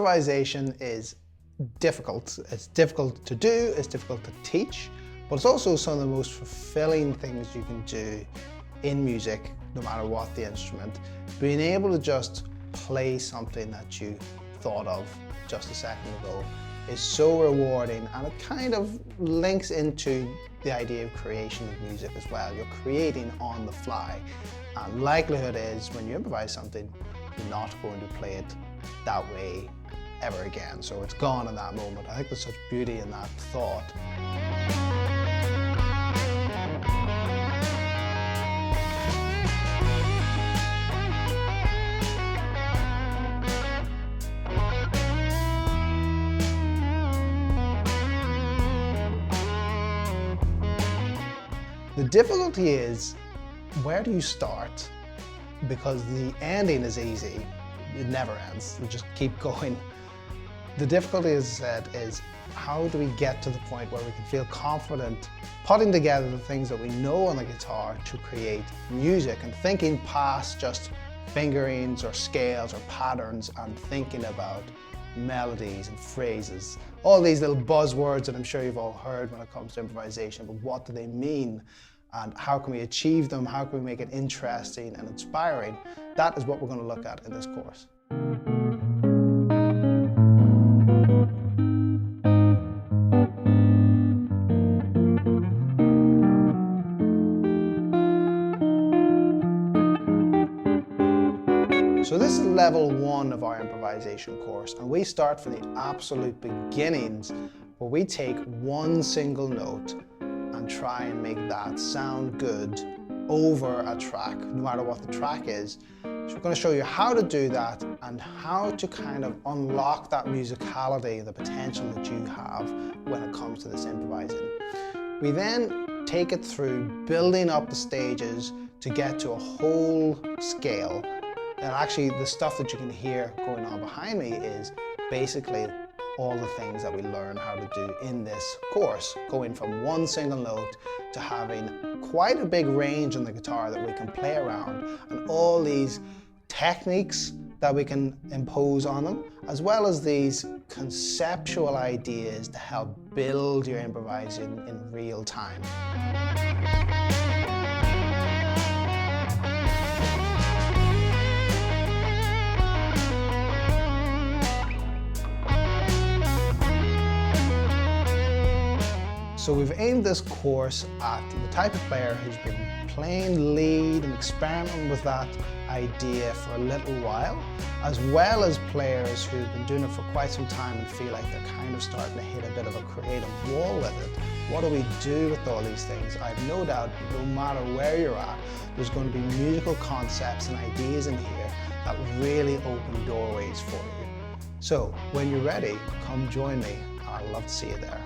Improvisation is difficult. It's difficult to do, it's difficult to teach, but it's also some of the most fulfilling things you can do in music, no matter what the instrument. Being able to just play something that you thought of just a second ago is so rewarding, and it kind of links into the idea of creation of music as well. You're creating on the fly, and likelihood is when you improvise something, you're not going to play it that way ever again. So it's gone in that moment. I think there's such beauty in that thought. The difficulty is, where do you start? Because the ending is easy, it never ends, you just keep going. The difficulty, as I said, is how do we get to the point where we can feel confident putting together the things that we know on the guitar to create music, and thinking past just fingerings or scales or patterns and thinking about melodies and phrases. All these little buzzwords that I'm sure you've all heard when it comes to improvisation, but what do they mean? And how can we achieve them? How can we make it interesting and inspiring? That is what we're going to look at in this course. So this is level 1 of our improvisation course, and we start from the absolute beginnings, where we take one single note and try and make that sound good over a track, no matter what the track is. So we're going to show you how to do that and how to kind of unlock that musicality, the potential that you have when it comes to this improvising. We then take it through building up the stages to get to a whole scale. And actually the stuff that you can hear going on behind me is basically all the things that we learn how to do in this course, going from one single note to having quite a big range on the guitar that we can play around, and all these techniques that we can impose on them, as well as these conceptual ideas to help build your improvising in real time. So we've aimed this course at the type of player who's been playing lead and experimenting with that idea for a little while, as well as players who've been doing it for quite some time and feel like they're kind of starting to hit a bit of a creative wall with it. What do we do with all these things? I have no doubt, no matter where you're at, there's going to be musical concepts and ideas in here that really open doorways for you. So when you're ready, come join me. I'd love to see you there.